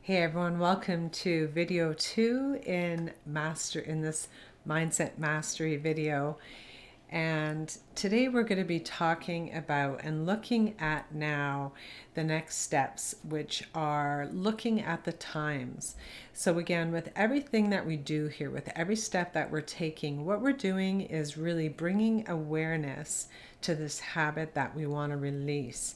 Hey everyone, welcome to video 2 in this mindset mastery video. And today we're going to be talking about and looking at now the next steps, which are looking at the times. So again, with everything that we do here, with every step that we're taking, what we're doing is really bringing awareness to this habit that we want to release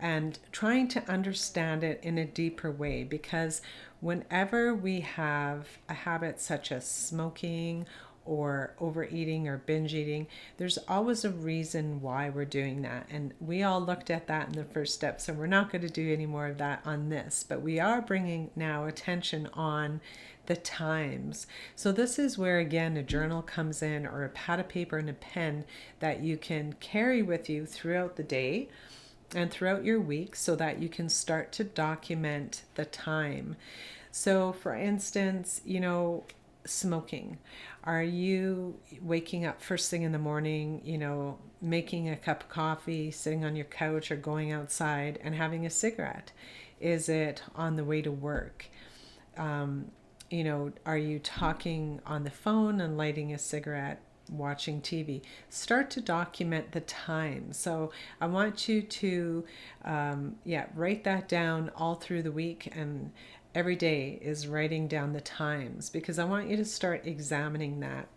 and trying to understand it in a deeper way, because whenever we have a habit such as smoking or overeating or binge eating, there's always a reason why we're doing that. And we all looked at that in the first step, so we're not going to do any more of that on this, but we are bringing now attention on the times. So this is where again a journal comes in, or a pad of paper and a pen that you can carry with you throughout the day and throughout your week, so that you can start to document the time. So for instance, smoking. Are you waking up first thing in the morning, making a cup of coffee, sitting on your couch, or going outside and having a cigarette? Is it on the way to work? Are you talking on the phone and lighting a cigarette, watching TV? Start to document the time. So I want you to, write that down all through the week, and every day is writing down the times, because I want you to start examining that.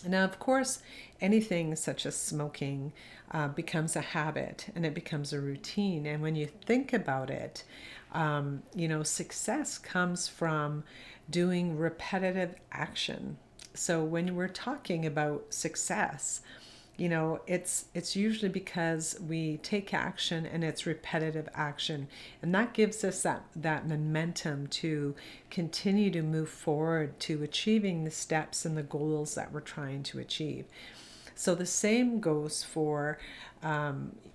Now, of course, anything such as smoking becomes a habit, and it becomes a routine. And when you think about it, success comes from doing repetitive action. So when we're talking about success, it's usually because we take action, and it's repetitive action, and that gives us that momentum to continue to move forward to achieving the steps and the goals that we're trying to achieve. So the same goes for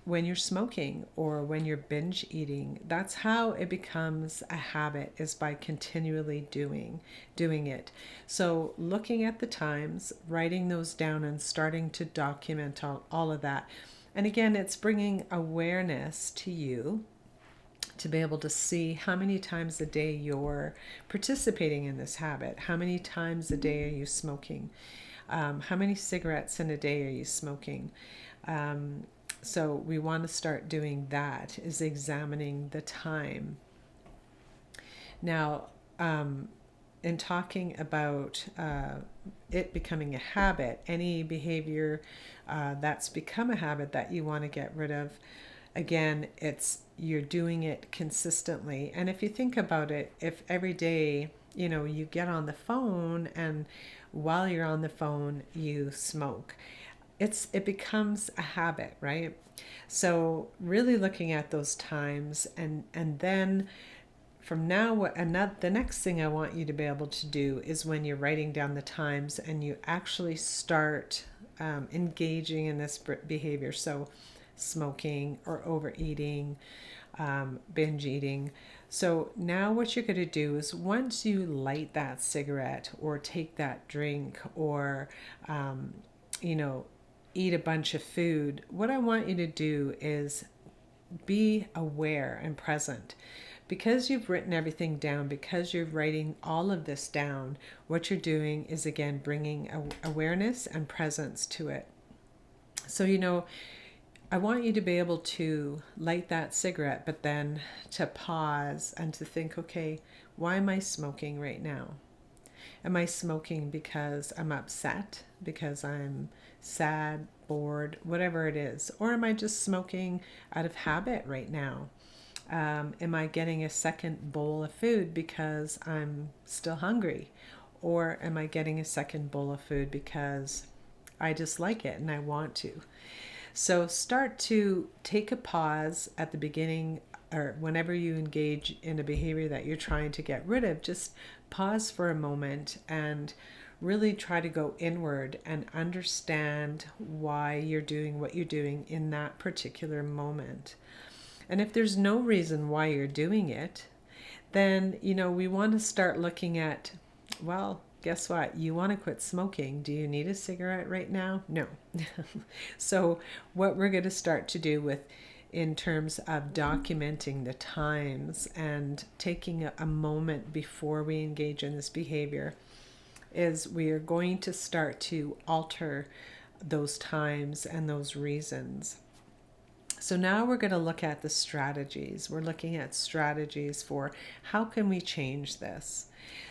when you're smoking or when you're binge eating. That's how it becomes a habit, is by continually doing it. So looking at the times, writing those down, and starting to document all of that. And again, it's bringing awareness to you to be able to see how many times a day you're participating in this habit. How many times a day are you smoking? How many cigarettes in a day are you smoking? So we want to start doing that, is examining the time. Now, in talking about it becoming a habit, any behavior that's become a habit that you want to get rid of, again, you're doing it consistently. And if you think about it, if every day, you get on the phone, and while you're on the phone, you smoke, it becomes a habit, right? So really looking at those times, and then from now, the next thing I want you to be able to do is, when you're writing down the times and you actually start engaging in this behavior, so smoking or overeating, binge eating. So now what you're going to do is, once you light that cigarette or take that drink, or eat a bunch of food, what I want you to do is be aware and present. Because you've written everything down, because you're writing all of this down, what you're doing is, again, bringing awareness and presence to it. So, I want you to be able to light that cigarette, but then to pause and to think, okay, why am I smoking right now? Am I smoking because I'm upset, because I'm sad, bored, whatever it is? Or am I just smoking out of habit right now? Am I getting a second bowl of food because I'm still hungry? Or am I getting a second bowl of food because I just like it and I want to? So start to take a pause at the beginning, or whenever you engage in a behavior that you're trying to get rid of. Just pause for a moment and really try to go inward and understand why you're doing what you're doing in that particular moment. And if there's no reason why you're doing it, then, we want to start looking at, well, guess what? You want to quit smoking. Do you need a cigarette right now? No. So what we're going to start to do with in terms of documenting the times and taking a moment before we engage in this behavior is we are going to start to alter those times and those reasons. So now we're going to look at the strategies. We're looking at strategies for how can we change this.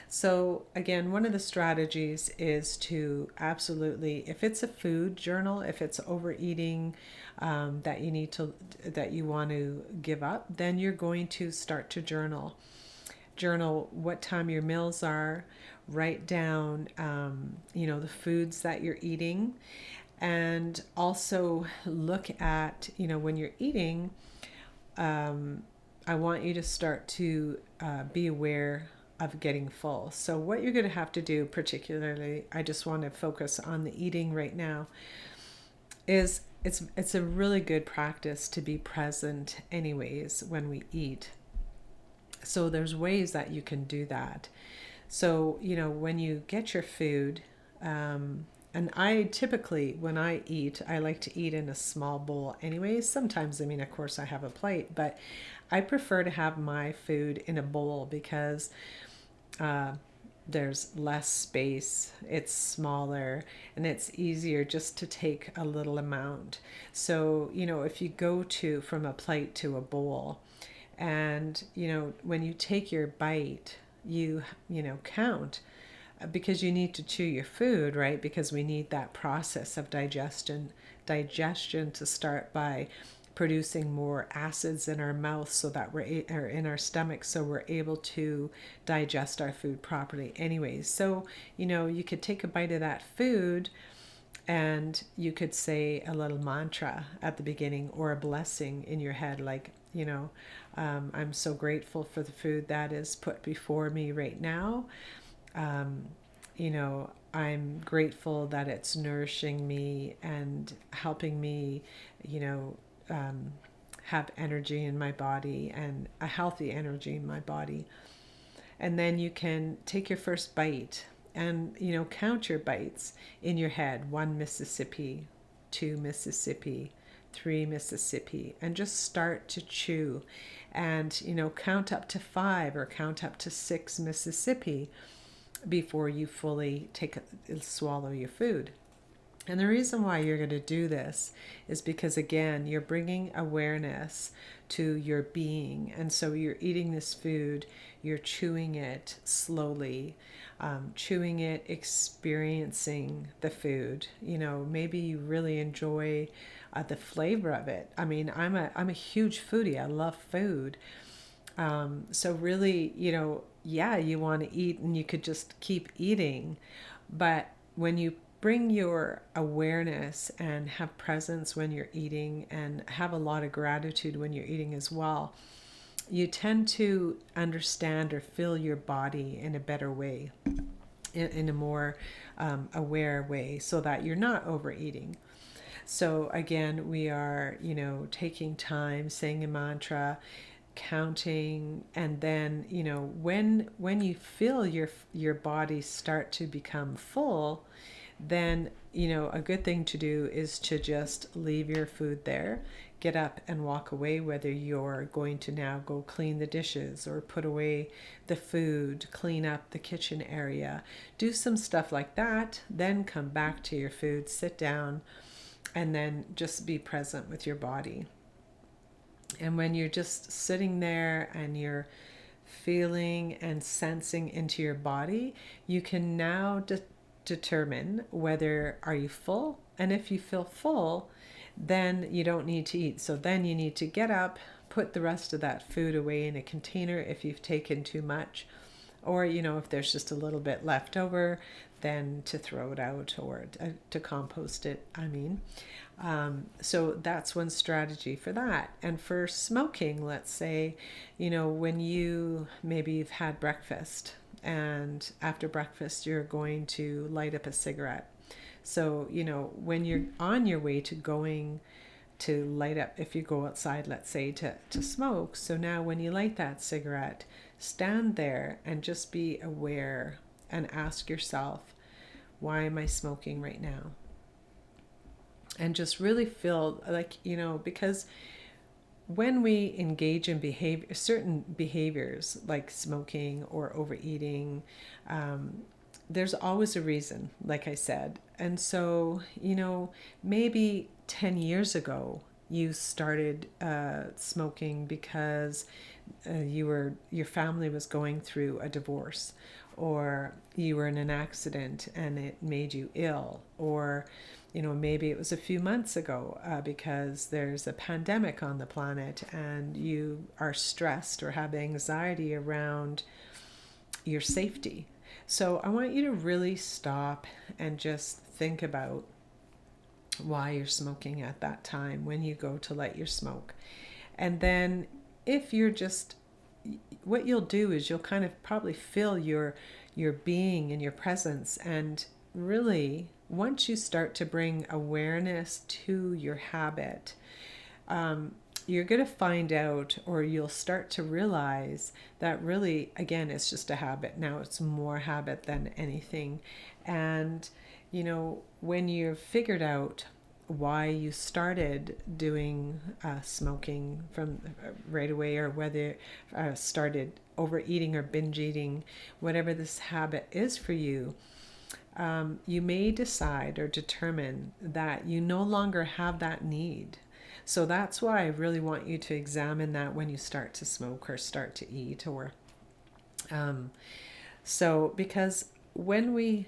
So again, one of the strategies is to absolutely, if it's a food journal, if it's overeating that you want to give up, then you're going to start to journal. Journal what time your meals are. Write down, the foods that you're eating, and also look at, when you're eating. I want you to start to be aware of getting full. So what you're going to have to do, particularly, I just want to focus on the eating right now, is it's a really good practice to be present anyways when we eat. So there's ways that you can do that. So, when you get your food, and I typically, when I eat, I like to eat in a small bowl anyways. Sometimes, of course, I have a plate, but I prefer to have my food in a bowl because there's less space, it's smaller, and it's easier just to take a little amount. So, if you go from a plate to a bowl, and, when you take your bite, you count, because you need to chew your food, right? Because we need that process of digestion to start by producing more acids in our mouth so that or in our stomach, so we're able to digest our food properly anyways. So, you could take a bite of that food and you could say a little mantra at the beginning or a blessing in your head, like, I'm so grateful for the food that is put before me right now. I'm grateful that it's nourishing me and helping me, have energy in my body, and a healthy energy in my body. And then you can take your first bite and, count your bites in your head. 1 Mississippi, 2 Mississippi, 3 Mississippi, and just start to chew and, count up to 5 or count up to 6 Mississippi before you fully swallow your food. And the reason why you're going to do this is because, again, you're bringing awareness to your being. And so you're eating this food, you're chewing it slowly, chewing it, experiencing the food. Maybe you really enjoy the flavor of it. I'm a huge foodie. I love food. So really, you want to eat and you could just keep eating. But when you bring your awareness and have presence when you're eating and have a lot of gratitude when you're eating as well, you tend to understand or feel your body in a better way, in a more aware way, so that you're not overeating. So again, we are, taking time, saying a mantra, counting, and then, when you feel your body start to become full, then, a good thing to do is to just leave your food there, get up and walk away, whether you're going to now go clean the dishes or put away the food, clean up the kitchen area, do some stuff like that, then come back to your food, sit down, and then just be present with your body. And when you're just sitting there and you're feeling and sensing into your body, you can now determine whether are you full. And if you feel full, then you don't need to eat. So then you need to get up, put the rest of that food away in a container if you've taken too much. Or, if there's just a little bit left over, then to throw it out or to compost it, So that's one strategy for that. And for smoking, let's say, when maybe you've had breakfast, and after breakfast you're going to light up a cigarette. So, when you're on your way to going to light up, if you go outside, let's say, to smoke. So now when you light that cigarette, stand there and just be aware and ask yourself, why am I smoking right now? And just really feel like, because when we engage in certain behaviors like smoking or overeating, there's always a reason, like I said. And so, maybe 10 years ago, you started smoking because your family was going through a divorce, or you were in an accident and it made you ill, or maybe it was a few months ago because there's a pandemic on the planet and you are stressed or have anxiety around your safety. So I want you to really stop and just think about why you're smoking at that time when you go to light your smoke. And then if you're just, what you'll do is you'll kind of probably feel your being and your presence. And really, once you start to bring awareness to your habit, you're going to find out, or you'll start to realize that really, again, it's just a habit. Now it's more habit than anything. And, when you've figured out why you started doing smoking from right away, or whether started overeating or binge eating, whatever this habit is for you, you may decide or determine that you no longer have that need. So that's why I really want you to examine that when you start to smoke or start to eat, or because when we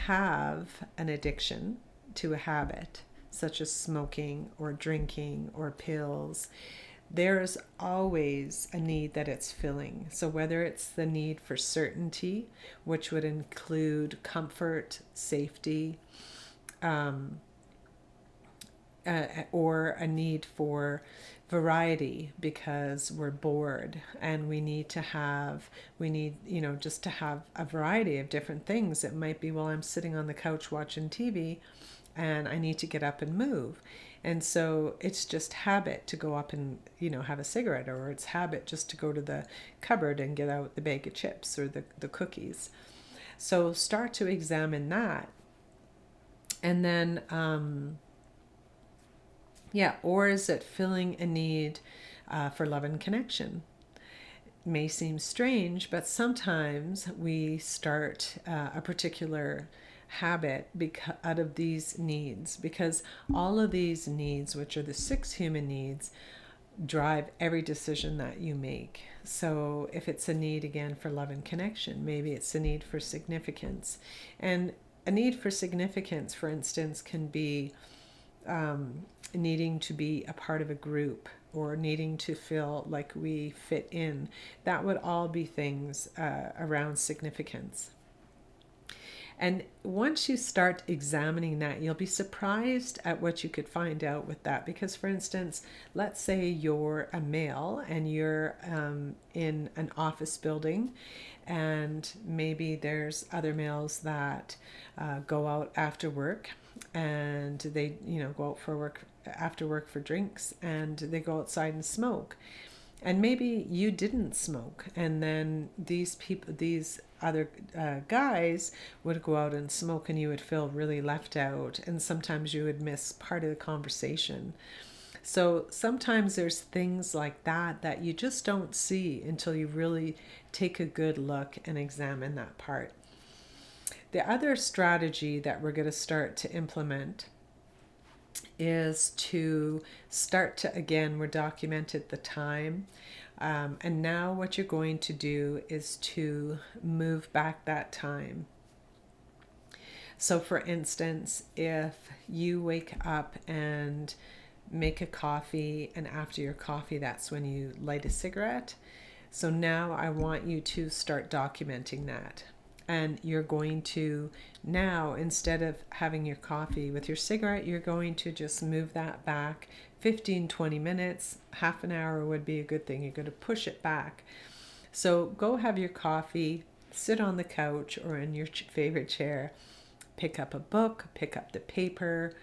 have an addiction to a habit such as smoking or drinking or pills, there's always a need that it's filling. So whether it's the need for certainty, which would include comfort, safety, or a need for variety because we're bored and we need just to have a variety of different things. It might be, well, I'm sitting on the couch watching TV and I need to get up and move. And so it's just habit to go up and, have a cigarette, or it's habit just to go to the cupboard and get out the bag of chips or the cookies. So start to examine that. And then, or is it filling a need for love and connection? It may seem strange, but sometimes we start a particular habit out of these needs, because all of these needs, which are the 6 human needs, drive every decision that you make. So if it's a need, again, for love and connection, maybe it's a need for significance. And a need for significance, for instance, can be needing to be a part of a group, or needing to feel like we fit in. That would all be things around significance. And once you start examining that, you'll be surprised at what you could find out with that. Because, for instance, let's say you're a male and you're in an office building, and maybe there's other males that go out after work, and they go out for work after work for drinks, and they go outside and smoke. And maybe you didn't smoke, and then these other guys would go out and smoke, and you would feel really left out, and sometimes you would miss part of the conversation. So sometimes there's things like that you just don't see until you really take a good look and examine that part. The other strategy that we're going to start to implement is to start to, again, we're documented the time. And now what you're going to do is to move back that time. So for instance, if you wake up and make a coffee, and after your coffee, that's when you light a cigarette. So now I want you to start documenting that. And you're going to now, instead of having your coffee with your cigarette, you're going to just move that back 15-20 minutes. Half an hour would be a good thing. You're going to push it back. So go have your coffee, sit on the couch or in your favorite chair, pick up a book, pick up the paper,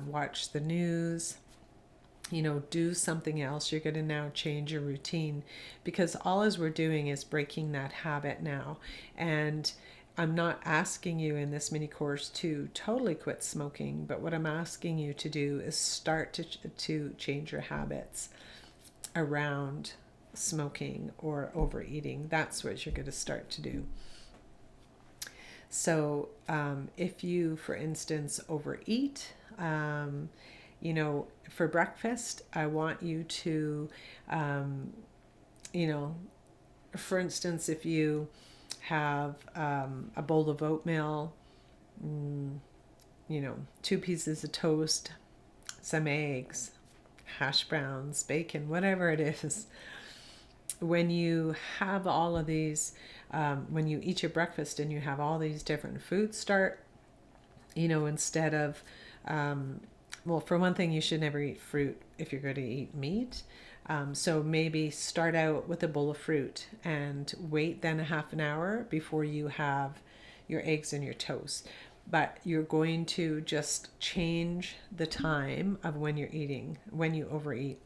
watch the news, do something else. You're going to now change your routine, because all as we're doing is breaking that habit now. And I'm not asking you in this mini course to totally quit smoking, but what I'm asking you to do is start to change your habits. around smoking or overeating, that's what you're going to start to do. So if you, for instance, overeat, for breakfast, I want you to, you know, for instance, if you have a bowl of oatmeal, mm, 2 pieces of toast, some eggs, hash browns, bacon, whatever it is. When you have all of these, when you eat your breakfast and you have all these different foods, instead of, well, for one thing, you should never eat fruit if you're going to eat meat. So maybe start out with a bowl of fruit and wait then a half an hour before you have your eggs and your toast. But you're going to just change the time of when you're eating, when you overeat.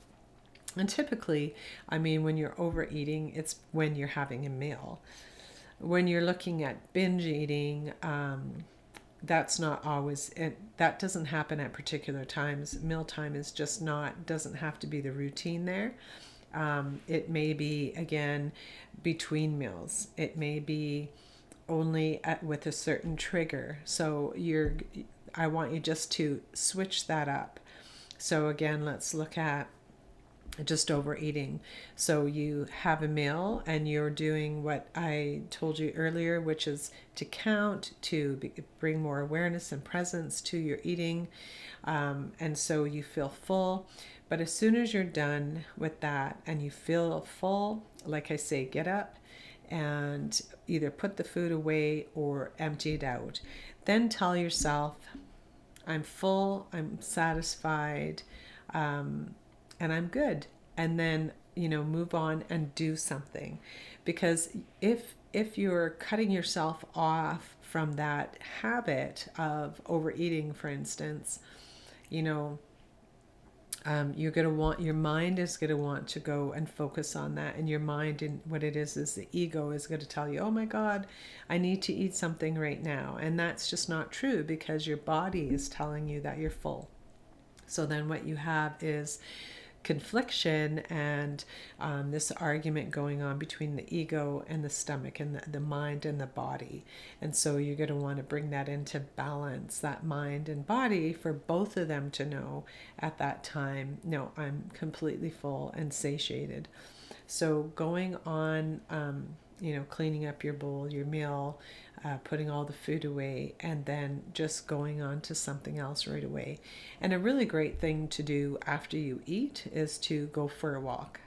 And typically, when you're overeating, it's when you're having a meal. When you're looking at binge eating, that's not always it. That doesn't happen at particular times. Mealtime is just not, doesn't have to be the routine there. It may be, again, between meals. It may be only with a certain trigger. So I want you just to switch that up. So again, let's look at just overeating. So you have a meal and you're doing what I told you earlier, which is to count, to bring more awareness and presence to your eating. And so you feel full. But as soon as you're done with that and you feel full, like I say, get up and either put the food away or empty it out. Then tell yourself, I'm full, I'm satisfied, and I'm good. And then, move on and do something. Because if you're cutting yourself off from that habit of overeating, for instance, you're going to want, your mind is going to want to go and focus on that. And your mind, and what it is the ego is going to tell you, oh my God, I need to eat something right now. And that's just not true, because your body is telling you that you're full. So then what you have is confliction and this argument going on between the ego and the stomach and the mind and the body. And so you're going to want to bring that into balance, that mind and body, for both of them to know at that time, no, I'm completely full and satiated. So going on, cleaning up your bowl, your meal, putting all the food away, and then just going on to something else right away. And a really great thing to do after you eat is to go for a walk.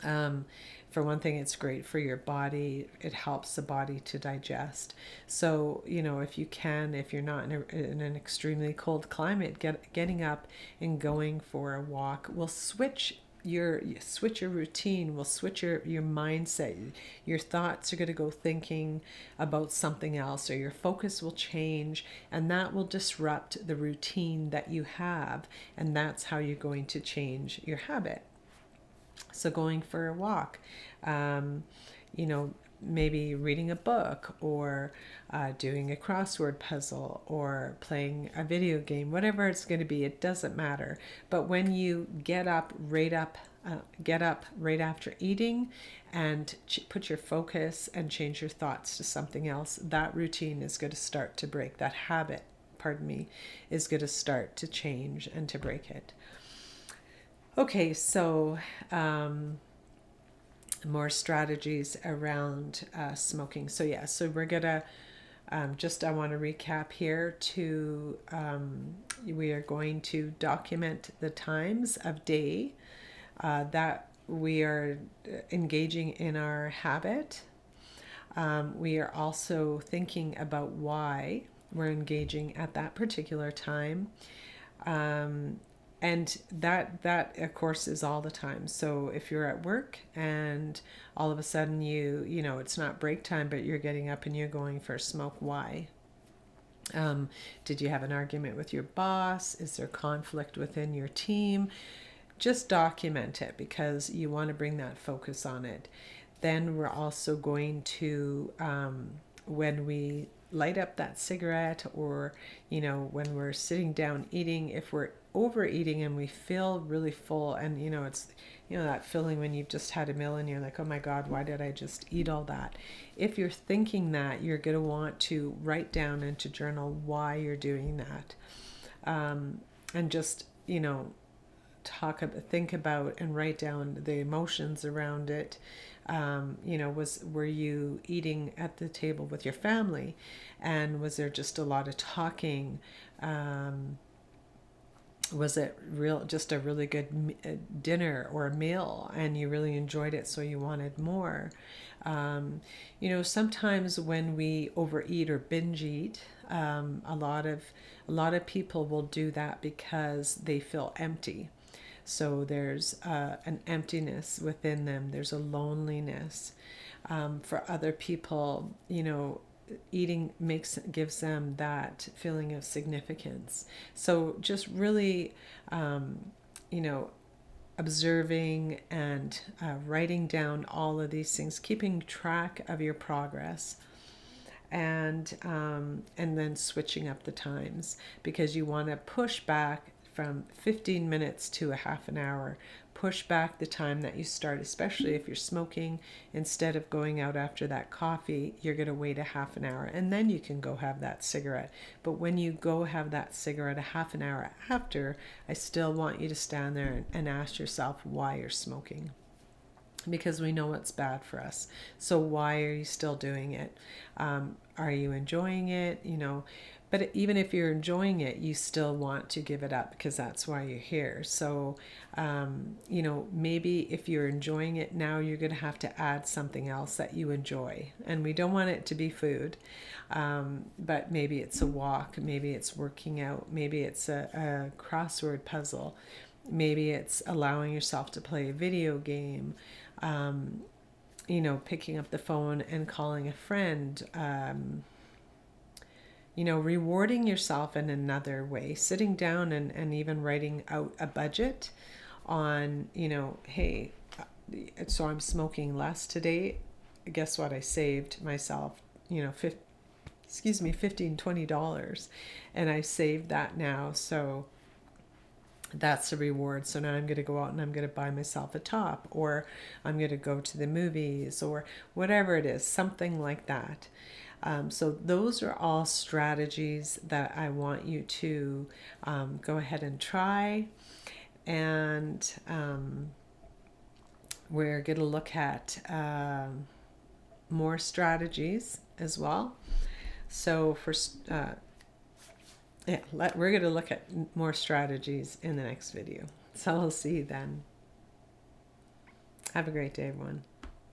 For one thing, it's great for your body. It helps the body to digest. So, if you can, if you're not in an extremely cold climate, getting up and going for a walk will switch your routine, will switch your mindset. Your thoughts are going to go thinking about something else, or your focus will change, and that will disrupt the routine that you have, and that's how you're going to change your habit. So going for a walk, maybe reading a book, or doing a crossword puzzle, or playing a video game, whatever it's going to be, it doesn't matter. But when you get up right after eating and put your focus and change your thoughts to something else, that routine is going to start to break. That habit, is going to start to change and to break it. Okay, so more strategies around smoking. So we're gonna I want to recap here we are going to document the times of day that we are engaging in our habit. We are also thinking about why we're engaging at that particular time. And that of course is all the time. So if you're at work and all of a sudden it's not break time, but you're getting up and you're going for a smoke, why? Did you have an argument with your boss? Is there conflict within your team? Just document it, because you want to bring that focus on it. Then we're also going to, when we light up that cigarette, or when we're sitting down eating, if we're overeating and we feel really full, and it's that feeling when you've just had a meal and you're like, oh my God, why did I just eat all that? If you're thinking that, you're going to want to write down and to journal why you're doing that, and just think about and write down the emotions around it. Were you eating at the table with your family, and was there just a lot of talking? Was it just a really good dinner or a meal, and you really enjoyed it, so you wanted more? Sometimes when we overeat or binge eat, a lot of people will do that because they feel empty. So there's an emptiness within them. There's a loneliness. For other people, eating gives them that feeling of significance. So just really, observing and writing down all of these things, keeping track of your progress, and then switching up the times, because you want to push back from 15 minutes to a half an hour. Push back the time that you start, especially if you're smoking. Instead of going out after that coffee, you're going to wait a half an hour, and then you can go have that cigarette. But when you go have that cigarette a half an hour after, I still want you to stand there and ask yourself why you're smoking, because we know it's bad for us. So why are you still doing it? Are you enjoying it? But even if you're enjoying it, you still want to give it up, because that's why you're here. So, maybe if you're enjoying it now, you're going to have to add something else that you enjoy. And we don't want it to be food, but maybe it's a walk, maybe it's working out, maybe it's a crossword puzzle, maybe it's allowing yourself to play a video game, picking up the phone and calling a friend, rewarding yourself in another way, sitting down and even writing out a budget on, hey, so I'm smoking less today. Guess what? I saved myself, $15-$20, and I saved that now. So that's a reward. So now I'm going to go out and I'm going to buy myself a top, or I'm going to go to the movies, or whatever it is, something like that. So those are all strategies that I want you to go ahead and try. And we're going to look at more strategies as well. So we're going to look at more strategies in the next video. So I'll see you then. Have a great day, everyone.